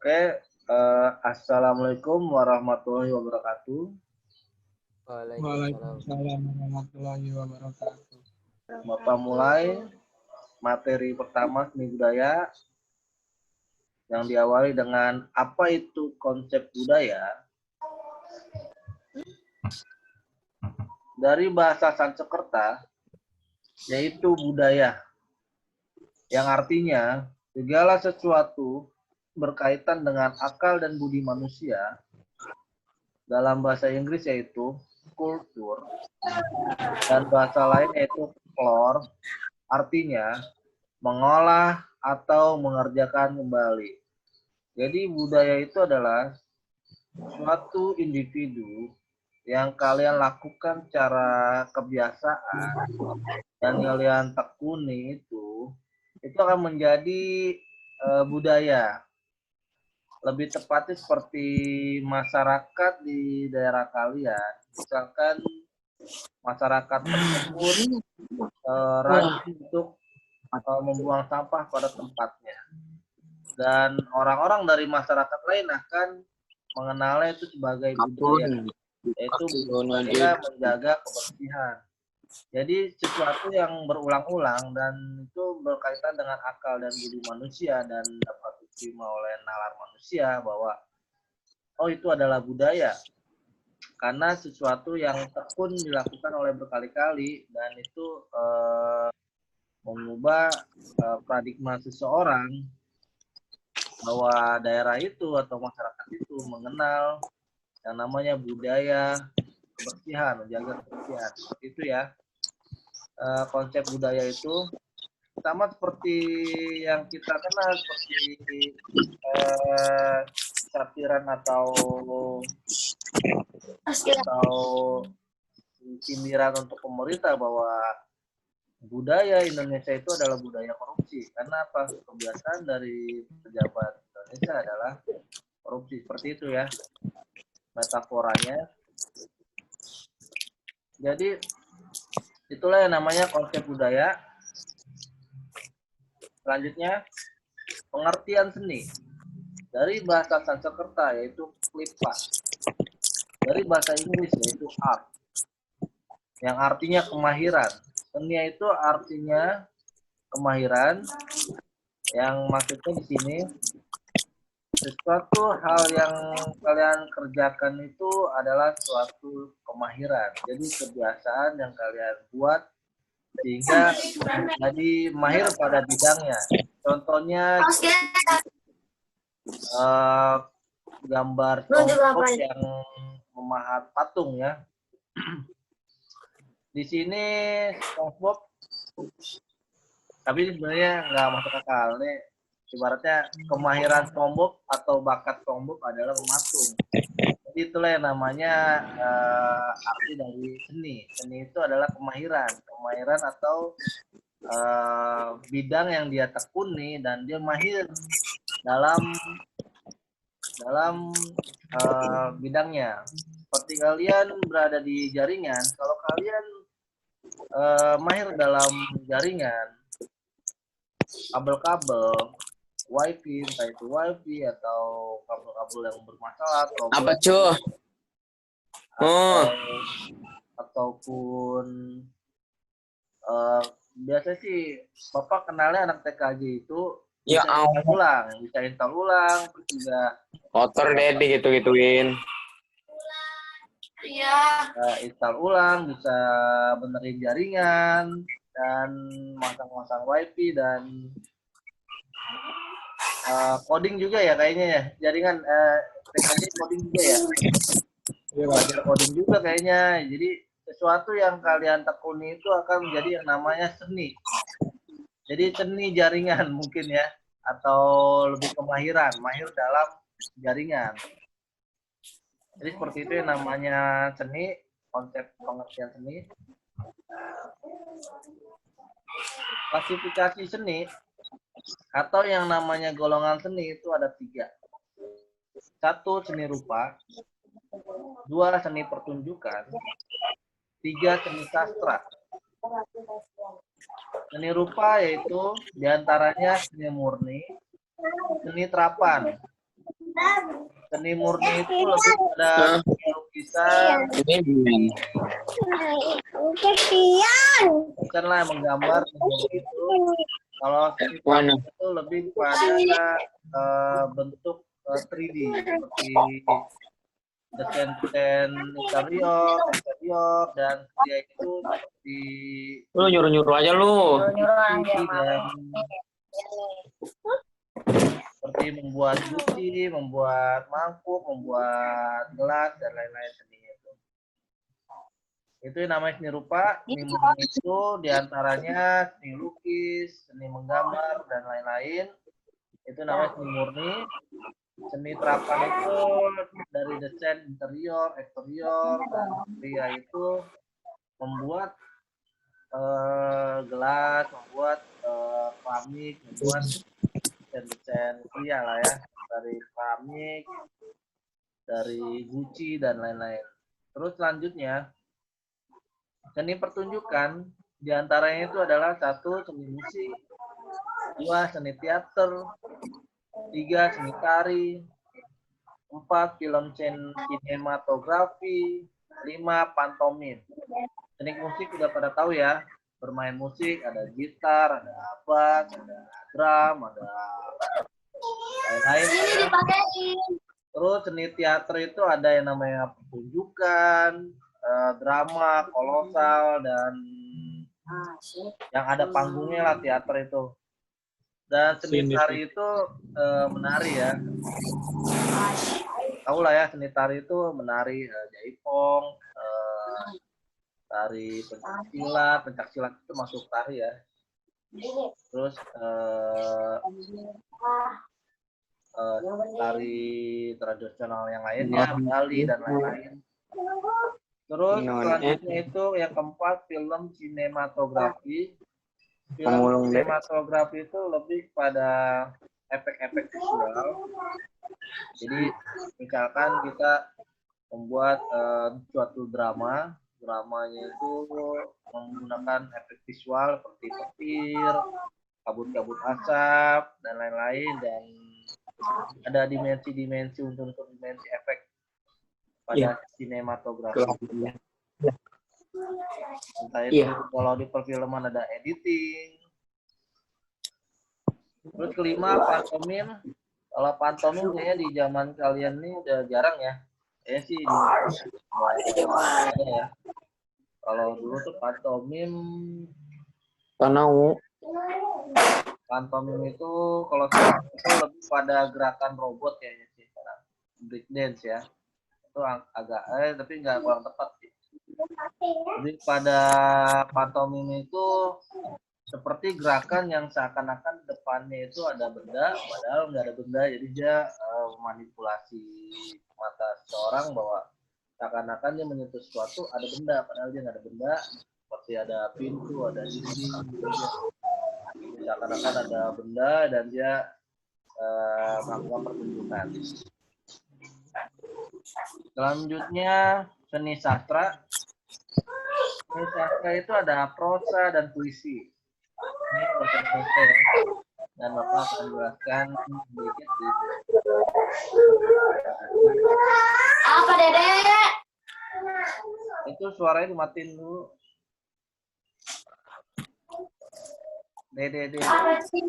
Oke, Assalamualaikum warahmatullahi wabarakatuh. Waalaikumsalam warahmatullahi wabarakatuh. Bapak mulai materi pertama seni budaya yang diawali dengan apa itu konsep budaya. Dari bahasa Sanskerta, yaitu budaya, yang artinya segala sesuatu berkaitan dengan akal dan budi manusia. Dalam bahasa Inggris yaitu kultur, dan bahasa lain yaitu folklore, artinya mengolah atau mengerjakan kembali. Jadi budaya itu adalah suatu individu yang kalian lakukan secara kebiasaan dan kalian tekuni itu akan menjadi budaya. Lebih tepatnya seperti masyarakat di daerah kalian, misalkan masyarakat tersebut rajin untuk membuang sampah pada tempatnya, dan orang-orang dari masyarakat lain akan mengenalnya itu sebagai budaya, yaitu budaya menjaga kebersihan. Jadi sesuatu yang berulang-ulang dan itu berkaitan dengan akal dan budi manusia dan dapat diterima oleh nalar manusia bahwa itu adalah budaya. Karena sesuatu yang tekun dilakukan oleh berkali-kali dan itu mengubah paradigma seseorang bahwa daerah itu atau masyarakat itu mengenal yang namanya budaya kebersihan, menjaga kebersihan. Itu ya. Konsep budaya itu sama seperti yang kita kenal seperti satiran atau sindiran untuk pemerintah bahwa budaya Indonesia itu adalah budaya korupsi. Karena apa? Kebiasaan dari pejabat Indonesia adalah korupsi. Seperti itu ya metaforanya. Jadi itulah yang namanya konsep budaya. Selanjutnya, pengertian seni. Dari bahasa Sanskerta yaitu klipa. Dari bahasa Inggris yaitu art. Yang artinya kemahiran. Seni itu artinya kemahiran. Yang maksudnya di sini sesuatu hal yang kalian kerjakan itu adalah suatu kemahiran. Jadi kebiasaan yang kalian buat sehingga menjadi mahir pada bidangnya. Contohnya gambar SpongeBob yang memahat patung ya. Di sini SpongeBob, tapi sebenarnya nggak masuk akal. Nih ibaratnya kemahiran SpongeBob atau bakat SpongeBob adalah mematung. Jadi itulah yang namanya arti dari seni. Seni itu adalah kemahiran atau bidang yang dia tekuni dan dia mahir dalam bidangnya. Seperti kalian berada di jaringan, kalau kalian mahir dalam jaringan, kabel-kabel, wifi, entah itu wifi atau kabel-kabel yang bermasalah, apa cuy? Ataupun biasanya sih Bapak kenalnya anak TKJ itu ya bisa install ulang, terus juga kotor deh gitu-gituin. Iya. Install ulang, bisa benerin jaringan dan masang-masang wifi dan coding juga ya kayaknya ya. Jaringan TKJ coding juga ya. Belajar coding juga kayaknya. Jadi sesuatu yang kalian tekuni itu akan menjadi yang namanya seni. Jadi seni jaringan mungkin ya, atau lebih kemahiran, mahir dalam jaringan. Jadi seperti itu yang namanya seni, konsep pengertian seni. Klasifikasi seni atau yang namanya golongan seni itu ada 3. 1, seni rupa. 2, seni pertunjukan. 3, seni sastra. Seni rupa yaitu diantaranya seni murni, seni terapan, Seni murni itu lebih pada lukisan, bukanlah menggambar seperti itu. Kalau seni taplak itu lebih pada bentuk 3D seperti desain interior, eksterior, dan dia itu seperti Lu nyuruh-nyuruh aja lu. dan seperti membuat guci, membuat mangkuk, membuat gelas dan lain-lain seninya itu. Itu yang namanya seni rupa. Seni murni itu diantaranya seni lukis, seni menggambar dan lain-lain. Itu namanya seni murni. Seni terapan itu dari desain interior, eksterior, dan pria itu membuat gelas, membuat keramik, membuat desain pria lah ya, dari keramik, dari guci dan lain-lain. Terus selanjutnya seni pertunjukan diantaranya itu adalah 1 seni musik, 2 seni teater, 3 seni tari, 4 film sinematografi, 5 pantomim. Teknik musik udah pada tahu ya, bermain musik ada gitar, ada bass, ada drum, ada lain-lain. Terus seni teater itu ada yang namanya pertunjukan, drama, kolosal, dan yang ada panggungnya lah teater itu. Dan seni tari itu menari ya. Tahu lah ya, seni tari itu menari jaipong, tari pencaksilat itu masuk tari ya. Terus tari tradisional yang lainnya, Bali dan lain-lain. Terus selanjutnya itu yang keempat, film sinematografi. Film sinematografi itu lebih pada efek-efek visual. Jadi misalkan kita membuat suatu dramanya itu menggunakan efek visual seperti petir, kabut-kabut asap, dan lain-lain, dan ada dimensi-dimensi unsur-unsur dimensi efek pada sinematografi. Entah itu kalau di perfilman ada editing. Terus kelima, pantomim. Kalau pantomim kayaknya di zaman kalian ini udah jarang ya. Kayaknya sih ada ya. Kalau dulu tuh pantomim itu kalau sekarang itu lebih pada gerakan robot kayaknya sih, break dance ya. Itu agak tapi nggak kurang tepat sih. Lebih pada pantomim itu seperti gerakan yang seakan-akan depannya itu ada benda, padahal nggak ada benda, jadi dia memanipulasi mata seseorang bahwa seakan-akan dia menyentuh sesuatu ada benda, padahal dia nggak ada benda, seperti ada pintu, ada dinding, seakan-akan ada benda dan dia melakukan pertunjukan. Selanjutnya seni sastra. Seni sastra itu ada prosa dan puisi. Ini bahasa ya. Dan Bapak akan jelaskan sedikit di apa Dede? Itu suaranya dimatiin dulu. Dede. Apa sih?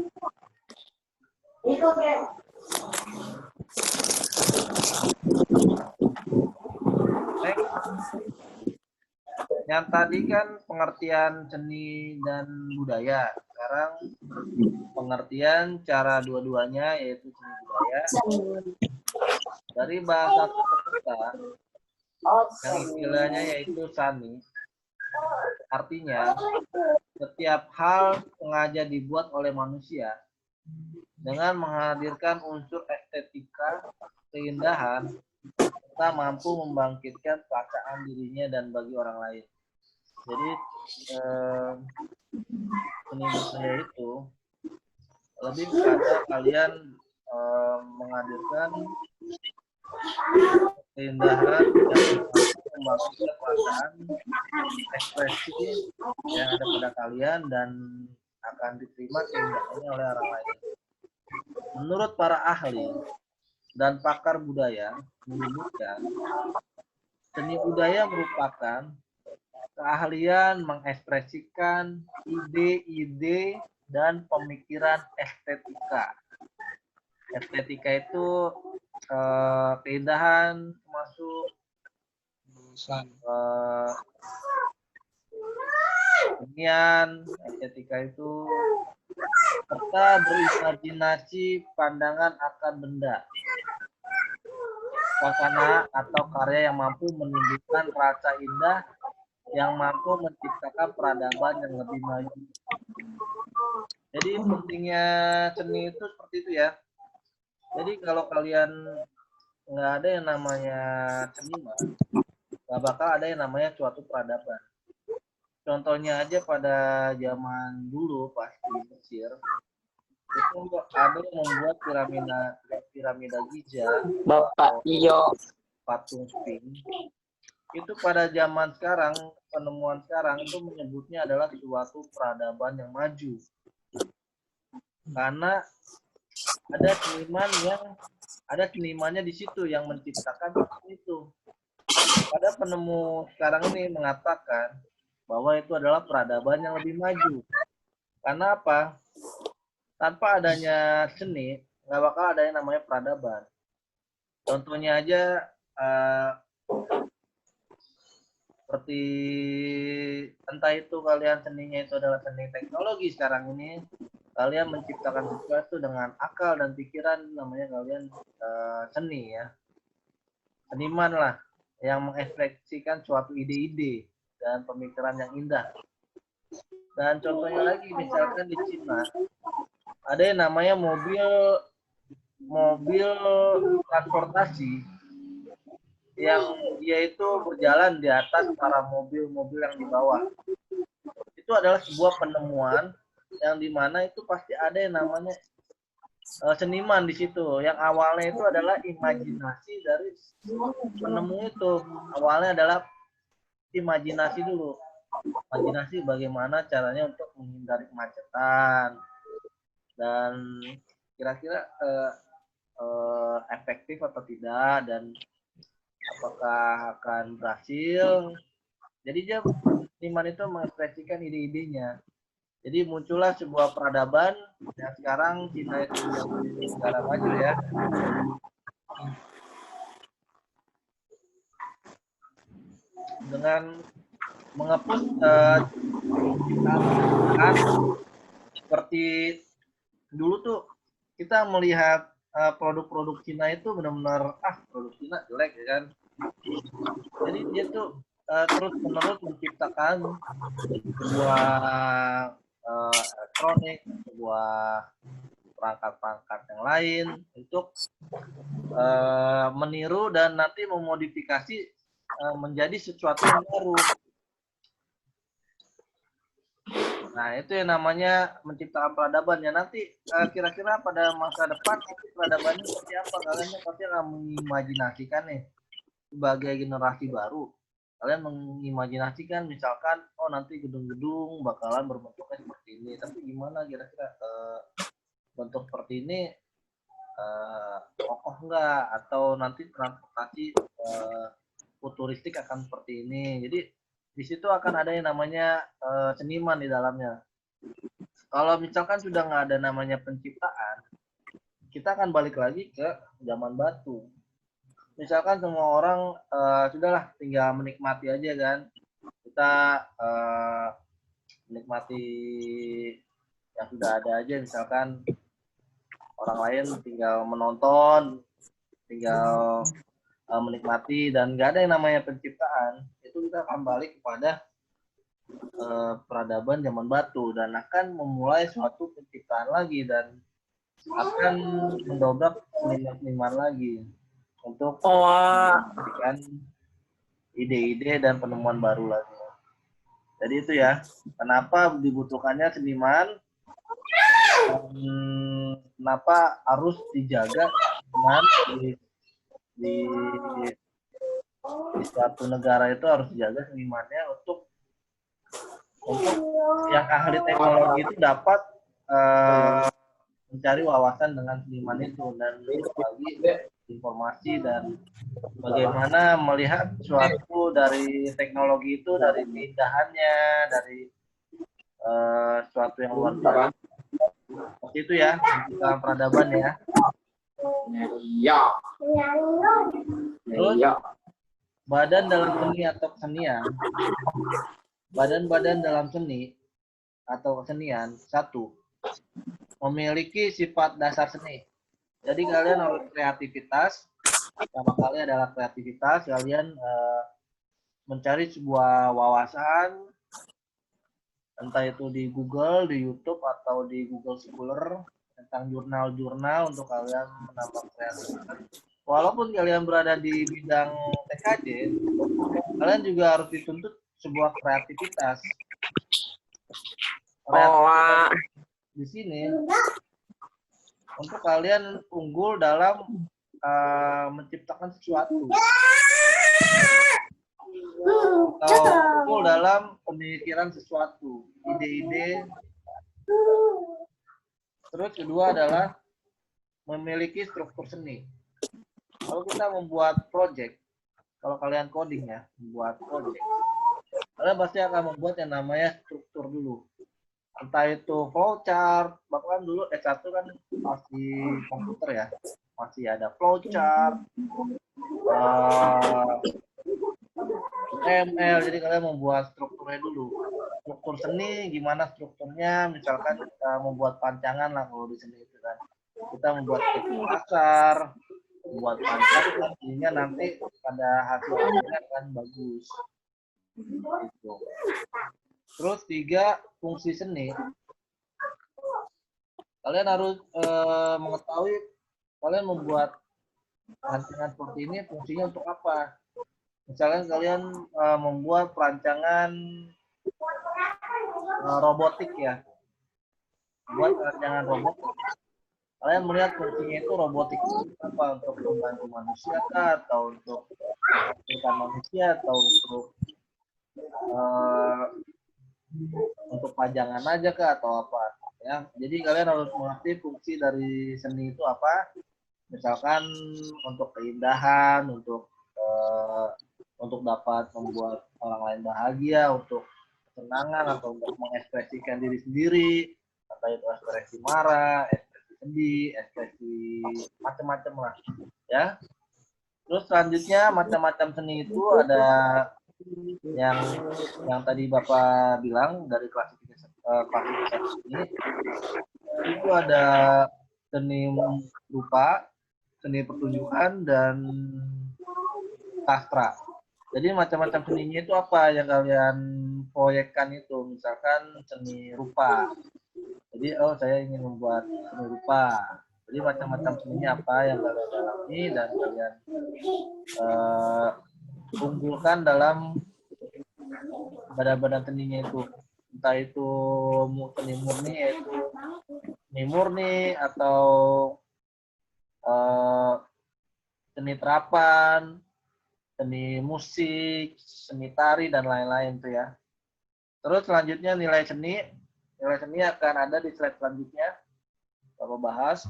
Itu yang tadi kan pengertian seni dan budaya. Sekarang pengertian cara dua-duanya yaitu seni budaya. Dari bahasa kita yang istilahnya yaitu sani. Artinya setiap hal sengaja dibuat oleh manusia dengan menghadirkan unsur estetika, keindahan, serta mampu membangkitkan perasaan dirinya dan bagi orang lain. Jadi seni budaya itu lebih pada kalian menghadirkan keindahan yang membangkitkan perasaan, ekspresi yang ada pada kalian dan akan diterima keindahannya oleh orang lain. Menurut para ahli, dan pakar budaya menyebutkan seni budaya merupakan keahlian mengekspresikan ide-ide dan pemikiran estetika. Estetika itu keindahan, termasuk Lulusan. kesenian. Estetika itu serta berimajinasi pandangan akan benda, suasana atau karya yang mampu menimbulkan rasa indah, yang mampu menciptakan peradaban yang lebih maju. Jadi pentingnya seni itu seperti itu ya. Jadi kalau kalian nggak ada yang namanya seniman, nggak bakal ada yang namanya suatu peradaban. Contohnya aja pada zaman dulu pas di Mesir, itu ada yang membuat piramida Giza, Bapak Iyo. patung Sphinx. Itu pada zaman sekarang, penemuan sekarang itu menyebutnya adalah suatu peradaban yang maju. Karena ada senimannya di situ yang menciptakan itu. Pada penemu sekarang ini mengatakan bahwa itu adalah peradaban yang lebih maju. Karena apa? Tanpa adanya seni, nggak bakal ada yang namanya peradaban. Contohnya aja seperti entah itu kalian seninya itu adalah seni teknologi sekarang ini, kalian menciptakan sesuatu dengan akal dan pikiran, namanya kalian seni ya. Seniman lah yang mengekspresikan suatu ide-ide dan pemikiran yang indah. Dan contohnya lagi misalkan di Cina ada yang namanya mobil transportasi yang dia itu berjalan di atas para mobil-mobil yang di bawah. Itu adalah sebuah penemuan yang dimana itu pasti ada yang namanya seniman di situ. Yang awalnya itu adalah imajinasi dari penemu itu. Awalnya adalah imajinasi dulu. Imajinasi bagaimana caranya untuk menghindari kemacetan dan kira-kira efektif atau tidak dan apakah akan berhasil. Jadi dia seniman itu mengekspresikan ide-idenya. Jadi muncullah sebuah peradaban yang sekarang Cina itu yang negara maju ya. Dengan mengepus ciptaan seperti dulu tuh kita melihat produk-produk Cina itu benar-benar produk Cina jelek ya kan. Jadi dia tuh terus-menerus menciptakan sebuah elektronik, sebuah perangkat-perangkat yang lain untuk meniru dan nanti memodifikasi menjadi sesuatu yang baru. Nah, itu yang namanya menciptakan peradaban ya. Nanti kira-kira pada masa depan nanti peradabannya seperti apa? Kalian pasti akan mengimajinasikan nih sebagai generasi baru. Kalian mengimajinasikan misalkan nanti gedung-gedung bakalan berbentuknya seperti ini. Tapi gimana kira-kira bentuk seperti ini kokoh enggak? Atau nanti transportasi futuristik akan seperti ini. Jadi di situ akan ada yang namanya seniman di dalamnya. Kalau misalkan sudah nggak ada namanya penciptaan, kita akan balik lagi ke zaman batu. Misalkan semua orang sudahlah tinggal menikmati aja kan. Kita menikmati yang sudah ada aja, misalkan orang lain tinggal menonton, tinggal menikmati dan nggak ada yang namanya penciptaan. Itu kita akan balik kepada peradaban zaman batu dan akan memulai suatu penciptaan lagi dan akan mendobrak seniman lagi untuk memberikan ide-ide dan penemuan baru lagi. Jadi itu ya, kenapa dibutuhkannya seniman, kenapa harus dijaga dengan di suatu negara itu harus dijaga senimannya untuk yang ahli teknologi itu dapat mencari wawasan dengan seniman itu dan lagi di informasi dan bagaimana melihat suatu dari teknologi itu, dari keindahannya, dari suatu yang luar biasa. Seperti itu ya, dalam peradaban ya. Iya. Terus, Iya. badan dalam seni atau kesenian, badan-badan dalam seni atau kesenian, satu, memiliki sifat dasar seni. Jadi kalian harus kreativitas, pertama kali adalah kreativitas, kalian mencari sebuah wawasan, entah itu di Google, di YouTube, atau di Google Scholar, tentang jurnal-jurnal untuk kalian menambah kreativitas. Walaupun kalian berada di bidang TKJ, kalian juga harus dituntut sebuah kreativitas. Oh, Di sini untuk kalian unggul dalam menciptakan sesuatu atau unggul dalam pemikiran sesuatu, ide-ide. Terus kedua adalah memiliki struktur seni. Kalau kita membuat project, kalau kalian coding ya, membuat project, kalian pasti akan membuat yang namanya struktur dulu. Entah itu flowchart, bahkan dulu S1 kan masih komputer ya, masih ada flowchart, ML, jadi kalian membuat strukturnya dulu. Struktur seni, gimana strukturnya, misalkan kita membuat pancangan lah kalau di seni itu kan. Kita membuat pasar, membuat pancangan, sehingga nanti pada hasilnya akan bagus. Gitu. Terus tiga, fungsi seni. Kalian harus mengetahui kalian membuat rancangan seperti ini fungsinya untuk apa. Misalkan kalian membuat perancangan robotik ya, buat perancangan robotik. Kalian melihat fungsinya itu robotik itu apa, untuk membantu manusia kah, atau untuk menghasilkan manusia, atau untuk pajangan aja kah, atau apa ya. Jadi kalian harus mengerti fungsi dari seni itu apa. Misalkan untuk keindahan, untuk dapat membuat orang lain bahagia, untuk kesenangan, atau untuk mengekspresikan diri sendiri, atau itu ekspresi marah, ekspresi sedih, ekspresi macam-macam lah ya. Terus selanjutnya macam-macam seni itu ada yang tadi Bapak bilang dari klasifikasi ini, itu ada seni rupa, seni pertunjukan, dan sastra. Jadi macam-macam seninya itu apa yang kalian proyekkan itu, misalkan seni rupa. Jadi saya ingin membuat seni rupa. Jadi macam-macam seninya apa yang kalian dalami dan kalian unggulkan dalam badan-badan seninya itu. Entah itu seni murni, yaitu seni murni, atau seni terapan, seni musik, seni tari, dan lain-lain tuh ya. Terus selanjutnya nilai seni. Nilai seni akan ada di slide selanjutnya. Bapak bahas.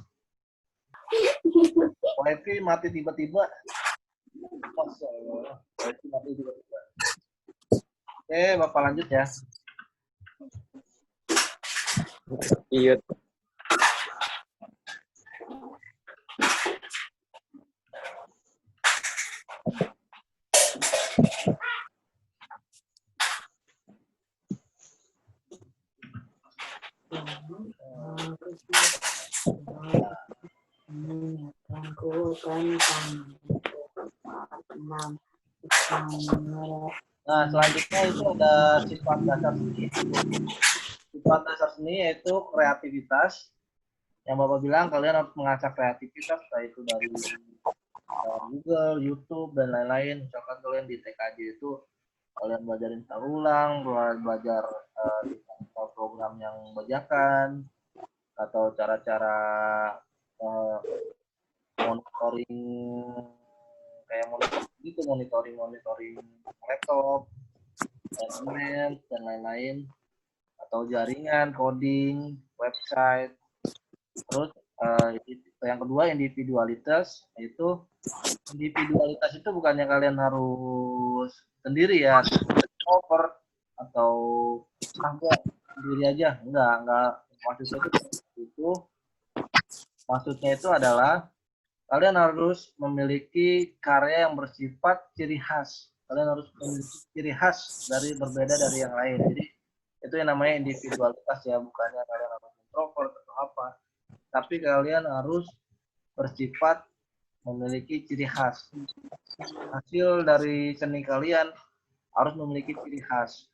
Wifi mati tiba-tiba. Masya Allah. Wifi mati tiba-tiba. Oke, Bapak lanjut ya. iya. Nah, selanjutnya itu ada sifat dasar seni. Sifat dasar seni yaitu kreativitas. Yang Bapak bilang kalian harus mengasah kreativitas, entah itu dari Google, YouTube, dan lain-lain. Misalkan kalian di TKJ itu kalian belajarin tata ulang, belajar program yang bajakan, atau cara-cara monitoring, kayak monitoring laptop, internet, dan lain-lain, atau jaringan, coding, website. Terus Yang kedua individualitas, yaitu individualitas itu bukannya kalian harus sendiri ya, over atau enggak sendiri aja, enggak maksudnya itu adalah kalian harus memiliki karya yang bersifat ciri khas. Kalian harus memiliki ciri khas dari berbeda dari yang lain. Jadi itu yang namanya individualitas ya, bukannya kalian harus introvert atau apa. Tapi kalian harus bersifat memiliki ciri khas. Hasil dari seni kalian harus memiliki ciri khas.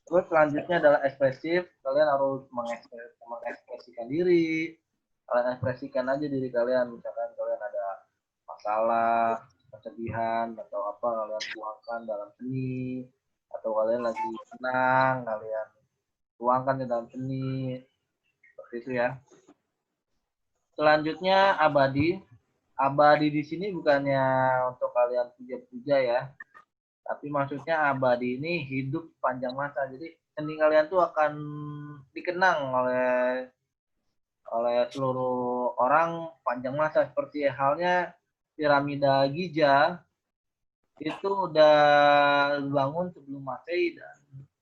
Terus selanjutnya adalah ekspresif. Kalian harus mengekspresikan diri. Kalian ekspresikan aja diri kalian. Misalkan kalian ada masalah, kesedihan, atau apa, kalian tuangkan dalam seni. Atau kalian lagi senang, kalian tuangkan di dalam seni. Seperti itu ya. Selanjutnya abadi. Abadi di sini bukannya untuk kalian puja-puja ya, tapi maksudnya abadi ini hidup panjang masa. Jadi seni kalian tuh akan dikenang oleh seluruh orang panjang masa, seperti halnya piramida Giza itu udah dibangun sebelum Masehi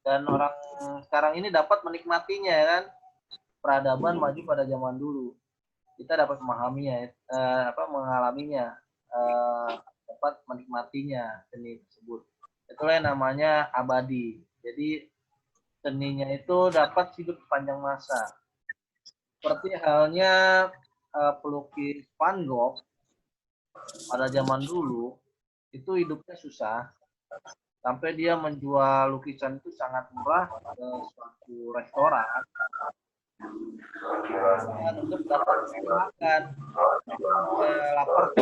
dan orang sekarang ini dapat menikmatinya kan. Peradaban maju pada zaman dulu. Kita dapat memahaminya, mengalaminya, dapat menikmatinya seni tersebut. Itulah yang namanya abadi. Jadi seninya itu dapat hidup sepanjang masa. Seperti halnya pelukis Van Gogh pada zaman dulu itu hidupnya susah sampai dia menjual lukisan itu sangat murah ke suatu restoran untuk dapat makan. Lapar,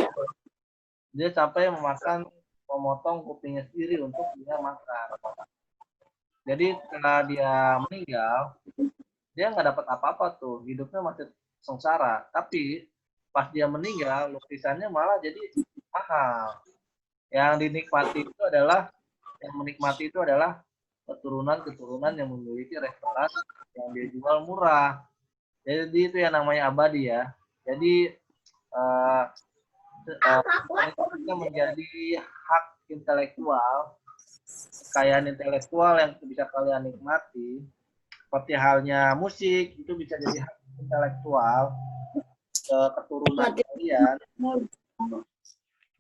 dia sampai memotong kupingnya sendiri untuk dia makan. Jadi setelah dia meninggal, dia nggak dapat apa-apa tuh, hidupnya masih sengsara. Tapi pas dia meninggal, lukisannya malah jadi mahal. Yang menikmati itu adalah keturunan yang memiliki restoran yang dia jual murah. Jadi itu yang namanya abadi ya. Jadi itu menjadi hak intelektual, kekayaan intelektual yang bisa kalian nikmati. Seperti halnya musik, itu bisa jadi hak intelektual keturunan kalian.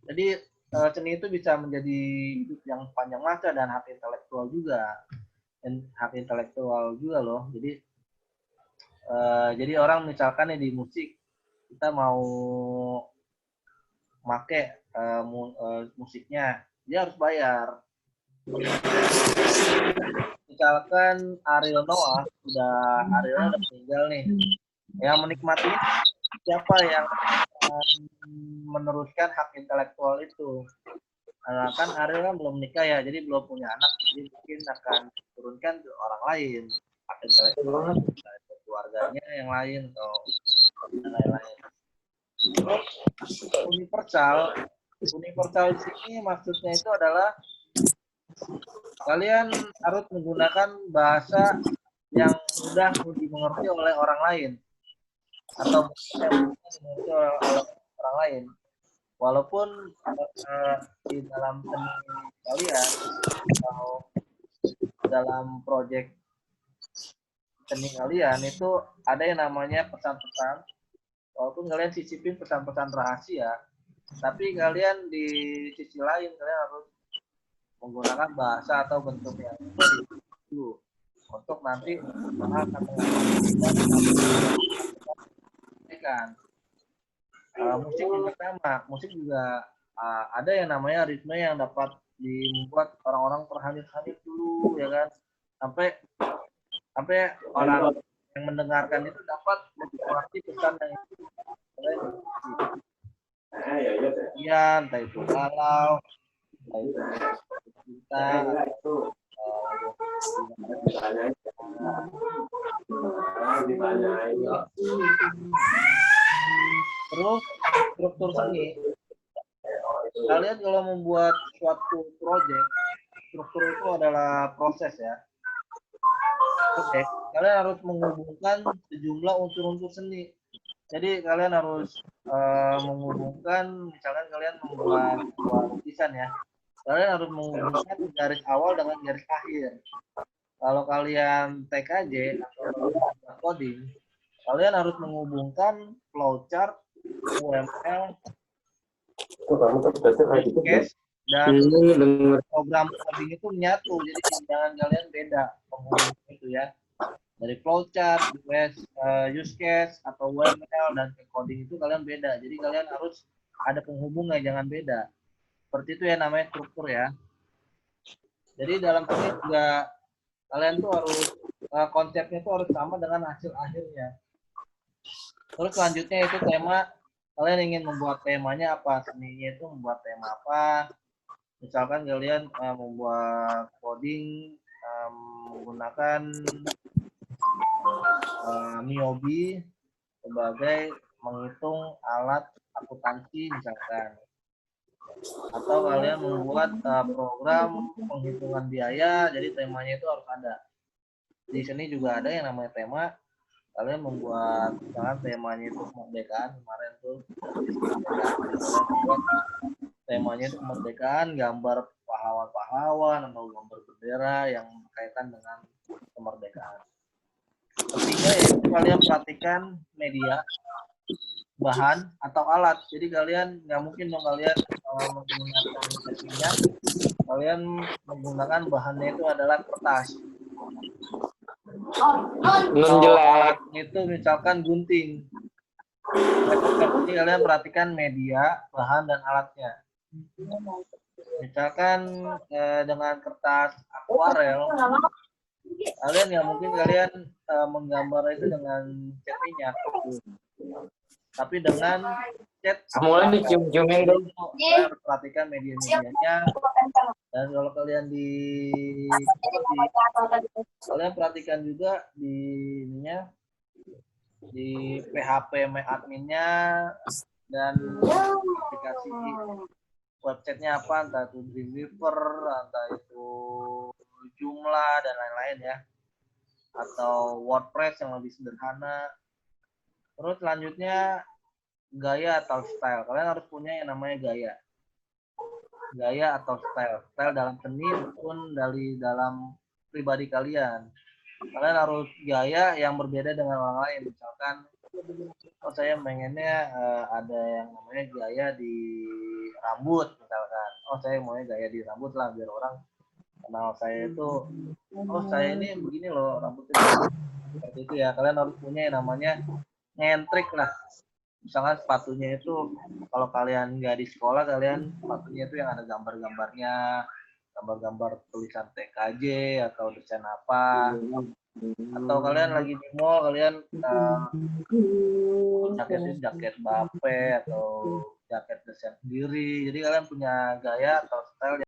Jadi seni itu bisa menjadi hidup yang panjang masa dan hak intelektual juga. Hak intelektual juga loh. Jadi orang misalkan di musik kita mau make musiknya, dia harus bayar. Misalkan Ariel Noah udah meninggal nih, yang menikmati siapa yang meneruskan hak intelektual itu? Kan Ariel kan belum menikah ya, jadi belum punya anak, jadi mungkin akan diturunkan ke orang lain hak intelektual, keluarganya yang lain atau lain-lain. Terus universal di sini maksudnya itu adalah kalian harus menggunakan bahasa yang mudah dimengerti oleh orang lain atau dimengerti oleh orang lain. Walaupun di dalam seni kalian atau dalam proyek seni kalian itu ada yang namanya pesan-pesan. Walaupun kalian sisipin pesan-pesan rahasia, tapi kalian di sisi lain kalian harus menggunakan bahasa atau bentuk yang itu untuk nanti akan menyampaikan. Musik juga sama, musik juga ada yang namanya ritme yang dapat dibuat orang-orang terhanyut-hanyut dulu ya kan, sampai orang yang mendengarkan itu dapat mengerti pesan yang itu. Iya, entah itu galau, entah itu cinta, terus struktur seni. Kalian kalau membuat suatu proyek, struktur itu adalah proses ya. Oke, kalian harus menghubungkan sejumlah unsur-unsur seni. Jadi kalian harus menghubungkan, misalkan kalian membuat sebuah lukisan ya, kalian harus menghubungkan garis awal dengan garis akhir. Kalau kalian TKJ atau coding, kalian harus menghubungkan flowchart, UML, case, dan Denger. program coding itu menyatu. Jadi jangan kalian beda penghubungnya itu ya. Dari flowchart, use case, atau UML, dan coding itu kalian beda. Jadi kalian harus ada penghubungnya, jangan beda. Seperti itu ya namanya struktur ya. Jadi dalam sini juga kalian tuh harus konsepnya itu harus sama dengan hasil akhirnya. Terus selanjutnya itu tema, kalian ingin membuat temanya apa, seninya itu membuat tema apa. Misalkan kalian membuat coding menggunakan Niobe sebagai menghitung alat akuntansi misalkan. Atau kalian membuat program penghitungan biaya, jadi temanya itu harus ada. Di sini juga ada yang namanya tema. Kalian membuat, misalkan temanya itu kemerdekaan, kemarin tuh membuat temanya itu kemerdekaan, gambar pahlawan-pahlawan atau gambar bendera yang berkaitan dengan kemerdekaan. Ketiga yaitu kalian perhatikan media, bahan atau alat. Jadi kalian nggak mungkin dong kalian menggunakan minyak, kalian menggunakan bahannya itu adalah kertas. Non jelek. Itu misalkan gunting. Jadi kalian perhatikan media, bahan dan alatnya. Misalkan dengan kertas akuarel, kalian nggak mungkin kalian menggambar itu dengan cat minyak. Tapi dengan cat Mulai dicium-ciumin dong. kalian perhatikan media-medianya, dan kalau kalian kalian perhatikan juga di ininya, di PHP adminnya, dan aplikasi websitenya apa, entah itu Dreamweaver, entah itu Joomla dan lain-lain ya, atau WordPress yang lebih sederhana. Terus selanjutnya gaya atau style. Kalian harus punya yang namanya gaya atau style dalam seni maupun dari dalam pribadi kalian. Kalian harus gaya yang berbeda dengan orang lain. Misalkan saya pengennya ada yang namanya gaya di rambut misalkan. Saya maunya gaya di rambut lah, biar orang kenal saya itu, saya ini begini loh rambutnya. Seperti itu ya. Kalian harus punya yang namanya ngentrik lah. Misalkan sepatunya itu, kalau kalian nggak di sekolah, kalian sepatunya itu yang ada gambar-gambarnya, gambar-gambar tulisan TKJ atau desain apa. Atau kalian lagi di mall, kalian jaketnya jaket bape atau jaket desain sendiri. Jadi kalian punya gaya atau style